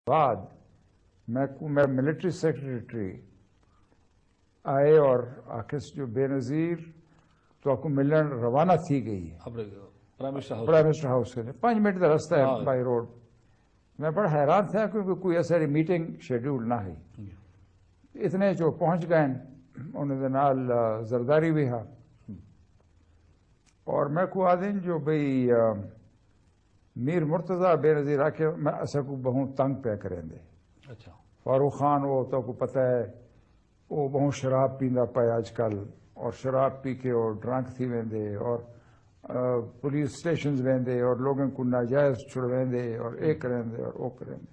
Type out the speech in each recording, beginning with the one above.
بعد میں military secretary آئے اور آخر جو بے نظیر تو آپ کو ملن روانہ تھی گئی پرائم منسٹر ہاؤس کے 5 منٹ کا رستہ ہے بائی روڈ. میں بڑا حیران تھا کیونکہ کوئی ایسا میٹنگ شیڈیول نہ ہے. اتنے جو پہنچ گئے انہوں نے نال زرداری بھی ہا اور میں کو آدین جو بھئی میر مرتضی بے نظیر آکے میں اسا کو بہت تنگ پہ کریں دے. اچھا فاروق خان وہ تو کو پتہ ہے وہ بہت شراب پیندا پائے آج کل اور شراب پی کے اور ڈرنک تھی ویندے اور پولیس سٹیشنز ویندے اور لوگوں کو ناجائز چھڑ ویندے اور ایک کریں دے اور وہ کریں دے.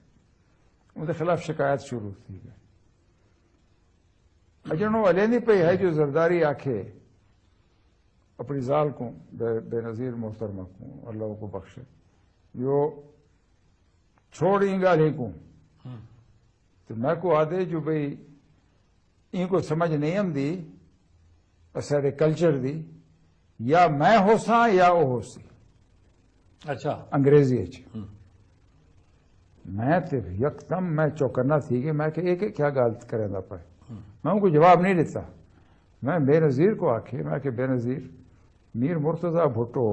ان کے خلاف شکایت شروع تھی گئی. اجنو علیندی پہ ہے جو زرداری آکھے اپنی ذال کو بے نظیر محترمہ کو اللہ کو بخشے جو چھوڑیں گا لے کو تو میں کو آدھے جو بھئی ان کو سمجھ نہیں ہم دی سارے کلچر دی یا میں ہو سا یا وہ ہو سی. اچھا انگریزی میں تو یکدم میں چوکنا تھی کہ میں کہ ایک کیا غلط کریں دا پائے. میں ان کو جواب نہیں دیتا. میں بے نظیر کو آکھے میں کہ بے نظیر میر مرتضی بھٹو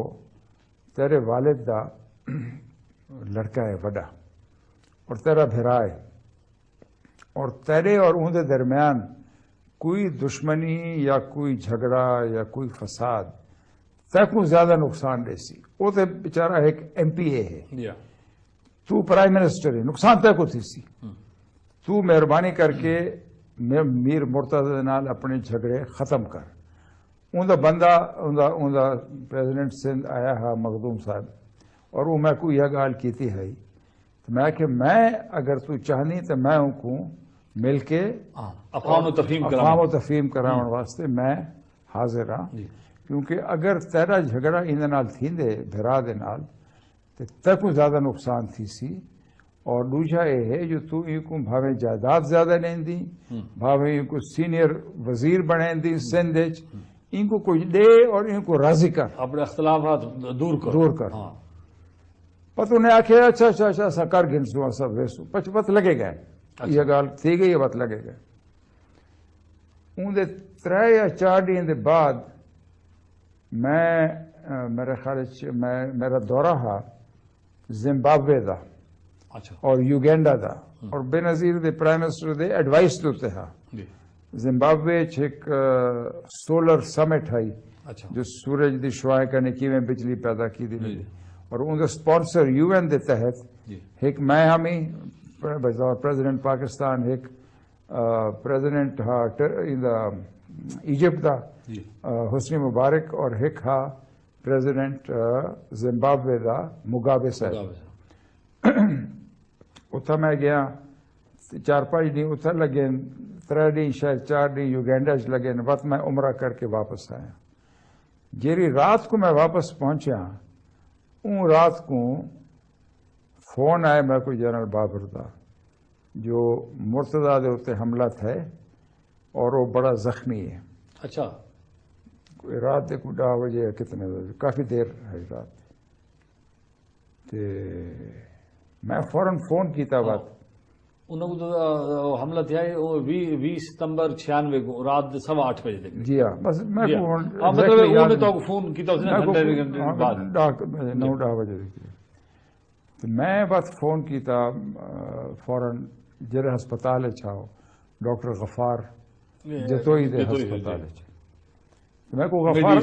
تیرے والد دا لڑکا ہے وڈا اور تیرا بھرا ہے اور تیرے اور ان دے درمیان کوئی دشمنی یا کوئی جھگڑا یا کوئی فساد تیکوں زیادہ نقصان دے سی. وہ تو بیچارہ ایک ایم پی اے ہے تو پرائم منسٹر ہے نقصان تیکوں تھی سی. تو مہربانی کر کے میر مرتضی نال اپنے جھگڑے ختم کر. ان دا بندہ ان دا پریزیڈنٹ سندھ آیا ہے مخدوم صاحب اور وہ میں کو یہ گال کیتی ہے میں کہ میں اگر تو چاہنی تو میں ان کو مل کے افہام و تفہیم کراؤن واسطے میں حاضر ہاں. کیونکہ اگر تیرا جھگڑا ان نال تھیندے بھرا دے نال تو تیکوں زیادہ نقصان تھی سی. اور دوسرا یہ ہے جو تو ان کو بھاویں جائیداد زیادہ لین دی بھاویں ان کو سینئر وزیر بنیں دی سندھ ان کو کچھ دے اور ان کو راضی کر اپنے اختلافات دور کر. پتہ انہیں آکھے اچھا اچھا اچھا سا کر گنسو سب ویسو پت لگے گئے. یہ گال تھی گئی پت لگے گئے. ان دے 3 یا 4 دن دے بعد میں میرے خیال میرا دورہ ہا زمبابوے دا اور یوگینڈا دا اور بے نظیر دے پرائم منسٹر دے ایڈوائس دوتے ہا. زمبابوے ایک سولر سمٹ ہے جو سورج دی شعاع کرنے کی میں بجلی پیدا کی دی اور ان سپانسر یو این دے تحت ایک میں ہمیں پریزیڈنٹ پاکستان ایک پریزیڈنٹ ایجپٹ دا حسنی مبارک اور ایک ہا پریزیڈنٹ زمبابوے دا مگابے صاحب. اتھا میں گیا 4-5 دن اتھا لگے 3 دن شاید 4 دن یوگینڈا لگے وقت میں عمرہ کر کے واپس آیا. جیری رات کو میں واپس پہنچا ان رات کو فون آئے میں کوئی جنرل بابر دا جو مرتضی دے ہوتے حملہ تھے اور وہ بڑا زخمی ہے. اچھا کوئی رات دے کو 10 بجے کتنے بجے کافی دیر ہے رات تے میں فوراً فون کیتا بات انہوں کو حملہ تھیا ہے 20 ستمبر 96 کو رات 8:15 بجے تک. جی ہاں بس میں مطلب انہوں نے تو فون کیتا اس نے گھنٹے بعد 9-10 بجے تو میں بس فون کیتا فوراً جرے ہسپتال چھاؤ ڈاکٹر غفار جتوئی دے ہسپتال میں کو غفار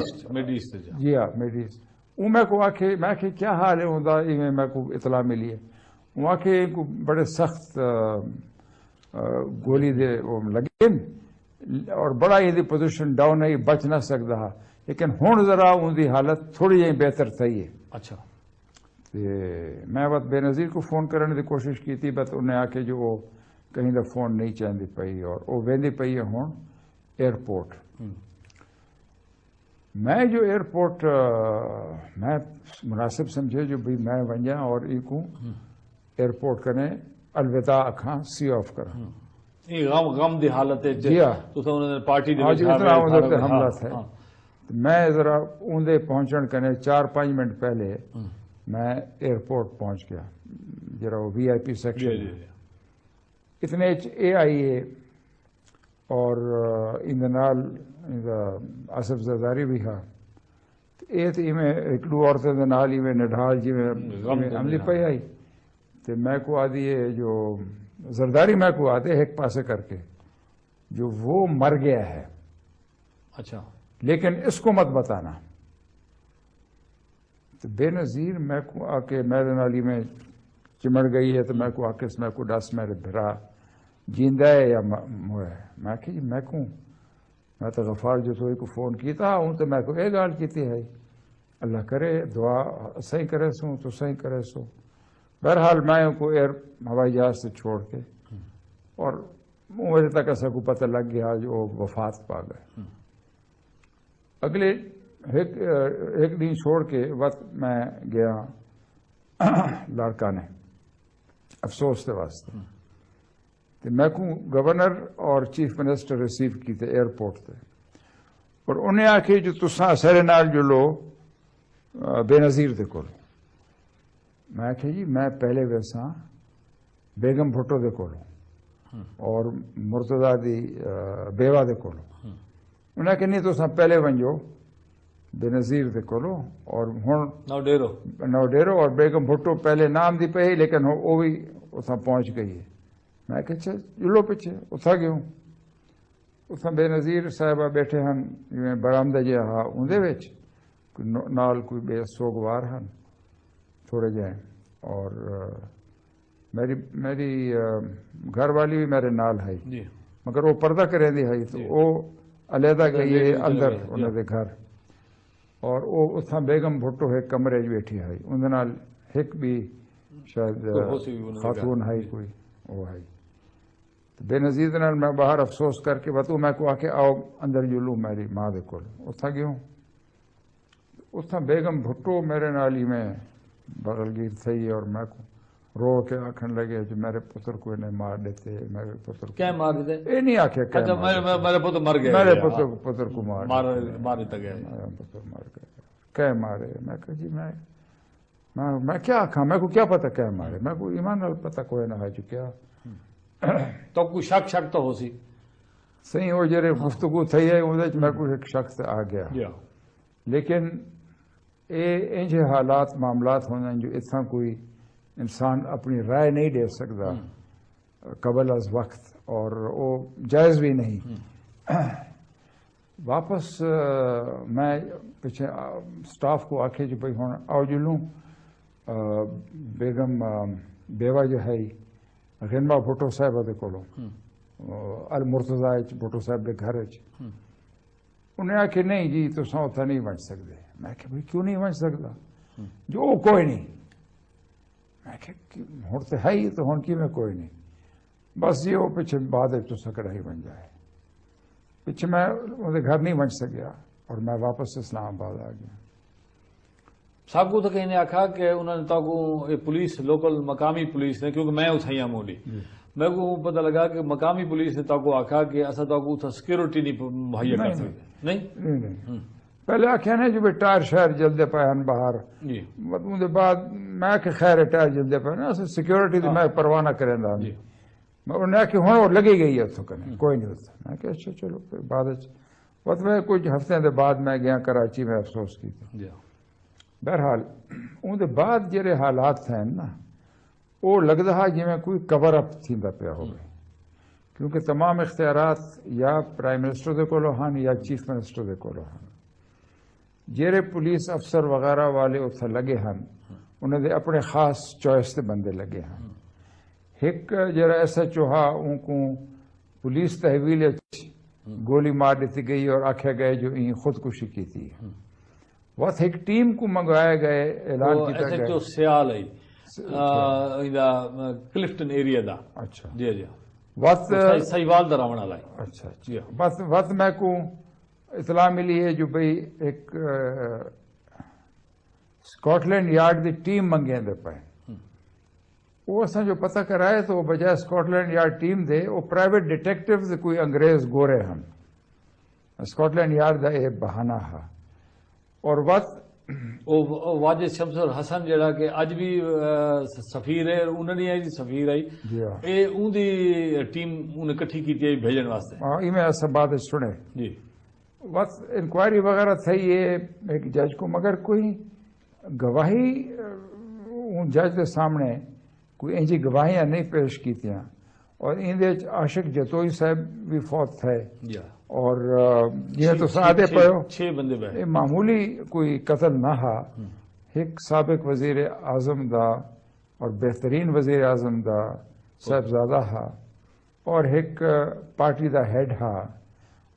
جی ہاں میڈیس وہ میں کو آکھے میں کہ کیا حال ہے ہوندا میں کو اطلاع ملی ہے وہاں کے کو بڑے سخت گولی دے لگے اور بڑا یہ پوزیشن ڈاؤن ہے بچ نہ سکتا لیکن ہون ذرا ان دی حالت تھوڑی جی بہتر تھی ہے. اچھا میں بس بے نظیر کو فون کرنے دی کوشش کی تھی بس انہیں آکے جو وہ کہیں دا فون نہیں چاہتی پئی اور وہ ویندی پئی ہے ہون ایئرپورٹ. میں جو ایئرپورٹ میں مناسب سمجھے جو بھی میں ونجا اور ای کو ایئرپورٹ کرنے الوداع اکھاں سی آف کرا غم دی حالت ہے. جی ہاں پارٹی حملہ تھا. میں ذرا اندے پہنچن کرنے 4-5 منٹ پہلے میں ایئرپورٹ پہنچ گیا جرا وہ VIP سیکشن اتنے اے آئی اے اور اندنال آصف زرداری بھی ہا یہ تو ایک دو عورتوں کے نال ہی نڈھال جی عملی پی آئی تو میں کو آدھی ہے جو زرداری میں کو آتے ایک پاسے کر کے جو وہ مر گیا ہے. اچھا لیکن اس کو مت بتانا. تو بے نظیر میں کو آ کے میرے نالی میں چمڑ گئی ہے تو میں کو آ کے میں کو ڈس میرے بھرا جیندا ہے یا موئے ہے. میں کہ میں کو میں تو غفار جو تو کو فون کیتا ہوں تو میں کو یہ گال کیتی ہے اللہ کرے دعا صحیح کرے سو تو صحیح کرے سو. بہرحال میں کو ایئر ہوائی جہاز سے چھوڑ کے اور مجھے تک ایسا کو پتہ لگ گیا جو وفات پا گئے. اگلے ایک دن چھوڑ کے وقت میں گیا لاڑکانے افسوس کے واسطے تو میں کو گورنر اور چیف منسٹر ریسیو کیتے ایئرپورٹ تے اور انہیں آکھے جو تساں سارے نال جو لو بے نظیر دے کولو. میں آخیا جی میں پہلے ویسا بیگم بھٹو دے کولو اور مرتضی دی بیوہ دے کولو. انہیں آخیا نہیں تساں پہلے ونجو بے نظیر دے کولو اور ہن نو ڈیرو اور بیگم بھٹو پہلے نام دی پئی لیکن وہ بھی اتھاں پہنچ گئی ہے. میں کہ اچھا جلو پیچھے اتھا گیوں اتھاں بے نظیر صاحبہ بیٹھے ہن برآمدہ جہا ہا اندے وچ نال کوئی بے سوگوار ہن تھوڑے جائیں اور میری گھر والی بھی میرے نال ہے مگر وہ پردہ کریں دی ہے تو وہ علیحدہ گئی ہے اندر انہوں دے گھر اور وہ اتھاں بیگم بھٹو ایک کمرے بیٹھی ہے اندر نال ایک بھی شاید خاتون ہے کوئی وہ ہے. بے نظیر نال میں باہر افسوس کر کے بتوں میں کو آ کے آؤ اندر جلو میری ماں دے کول اتھا گیوں اتھا بیگم بھٹو میرے نال ہی میں بغل گیر تھی اور میں کو رو کے آکھن لگے جو میرے پتر کو انہیں مار دیتے میرے پتر کیا مار دیتے یہ نہیں آکھے میرے پتر مر گئے میرے پتر کو مار دیتا گیا میرا پتر مر گئے کیا مارے. میں کہا جی میں کیا آکھاں میں کو کیا پتہ کیا مارے میں کو ایمان نال پتہ کوئی نہ ہے جو کیا تو کوئی شک تو ہو سی صحیح وہ جڑے گفتگو تھی ہے میں کو ایک شخص آ گیا لیکن انج حالات معاملات ہونے جو اتنا کوئی انسان اپنی رائے نہیں دے سکتا قبل از وقت اور وہ جائز بھی نہیں. واپس میں پیچھے سٹاف کو آکھے جو بھائی ہوں آؤ جلوں بیگم بیوہ جو ہے غنما بھٹو صاحبہ دے کولو المرتضی بھٹو صاحب دے گھر انہیں آکھے نہیں جی تو ساں اتھا نہیں بن سکتے. میں کہ بھائی کیوں نہیں بن سکتا جو کوئی نہیں. میں کہ ہوں تو ہے ہی تو ہوں کی میں کوئی نہیں بس یہ وہ پیچھے بعد تو سکڑا ہی بن جائے. پیچھے میں انہیں گھر نہیں بن سکیا اور میں واپس اسلام آباد آ گیا. صاحب کو تو کہیں نے آکھا کہ انہوں نے تو پولیس لوکل مقامی پولیس نے کیونکہ میں اتھائیاں مولی میں کو پتہ لگا کہ مقامی پولیس نے تو آکھا کہ اصا تو سیکورٹی نہیں مہیا کر سکتے. نہیں پہلے آخیا نا جو ٹائر شائر جلدے پے ہیں باہر اندر بعد میں کہ خیر ٹائر جلدے پے نا سیکورٹی تو میں پرواہ نہ کریں دا انہیں آخیا ہوں وہ لگی گئی ہے اتوں کنے کوئی نہیں ہوتا. میں کہ اچھا چلو بعد میں کچھ ہفتے دے بعد میں گیا کراچی میں افسوس کی. بہرحال اندر بعد جڑے حالات ہیں نا وہ لگتا ہے جی میں کوئی کور اپ تھیندا پیا ہو کیونکہ تمام اختیارات یا پرائم منسٹر دے کولو ہن یا چیف منسٹر دے کولو ہن. جڑے پولیس افسر وغیرہ والے اتنے لگے ہیں انہوں نے اپنے خاص چوائس کے بندے لگے ہیں. ایک جڑا ایس ایچ او ہا ان کو پولیس تحویل گولی مار دیتی گئی اور آخیا گئے جو ان خودکشی کی تھی. وقت ایک ٹیم کو منگوائے گئے اعلان کیا گیا جو سیال ہے کلفٹن ایریا دا. اچھا جی جی وقت سہیوال دا راونا لائے. اچھا جی وقت میں کو اطلاع ملی ہے جو بھئی ایک سکاٹ لینڈ یارڈ دی ٹیم منگیں دے پائے وہ اصلا جو پتہ کرائے تو بجائے سکاٹ لینڈ یارڈ ٹیم دے وہ پرائیویٹ ڈیٹیکٹیوز کوئی انگریز گورے ہم سکاٹ لینڈ یارڈ دا یہ بہانہ ہا اور وقت وہ واجد شمسر حسن جڑا کہ اج بھی سفیر ہے، انہوں نے آئی سفیر آئی جی ہاں اے اون دی ٹیم انہیں کٹھی کی تھی بھیجن واسطے یہ میں ایسا بات سنے جی بس انکوائری وغیرہ تھی ہے ایک جج کو مگر کوئی گواہی جج کے سامنے کوئی انجی گواہیاں نہیں پیش کی تھیں اور اندے عاشق جتوئی صاحب بھی فوت تھے جی اور یہ تو سادے پیو 6 بندے بہ معمولی کوئی قتل نہ ہا ایک سابق وزیر اعظم دا اور بہترین وزیر اعظم دا صاحبزادہ ہا اور ایک پارٹی دا ہیڈ ہا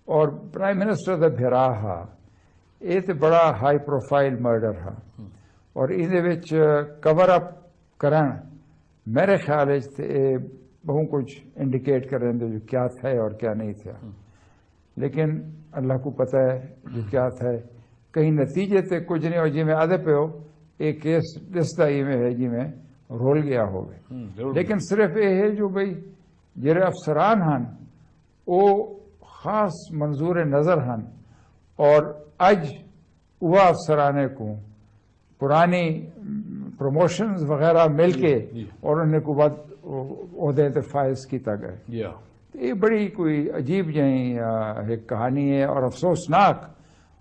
اور پرائم منسٹر دا بھرا ہا یہ تو بڑا ہائی پروفائل مرڈر ہا اور اندے کور اپ کرن میرے خیال بہت کچھ انڈیکیٹ کریں جو کیا تھا اور کیا نہیں تھا لیکن اللہ کو پتہ ہے جو کیا تھا کہیں نتیجے تے کچھ نہیں اور جی میں آدھے پہ ہو ایک کیس دستا ہی میں ہے جی میں رول گیا ہوگا لیکن صرف یہ ہے جو بھئی جڑے افسران ہن وہ خاص منظور نظر ہن اور اج وہ افسرانے کو پرانی پروموشنز وغیرہ مل کے اور انہیں کو بعد عہدے فائز کیتا گئے یہ بڑی کوئی عجیب ایک کہانی ہے اور افسوسناک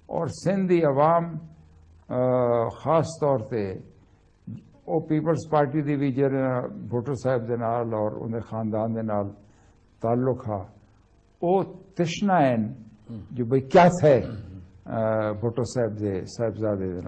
اور سندھی عوام خاص طور پہ وہ پیپلز پارٹی دی بھی جہاں بھٹو صاحب دے نال اور انہیں خاندان دے نال تعلق ہا وہ تشنا ہیں جو بھئی کیا تھے بھٹو صاحب دے صاحبزادے دے نال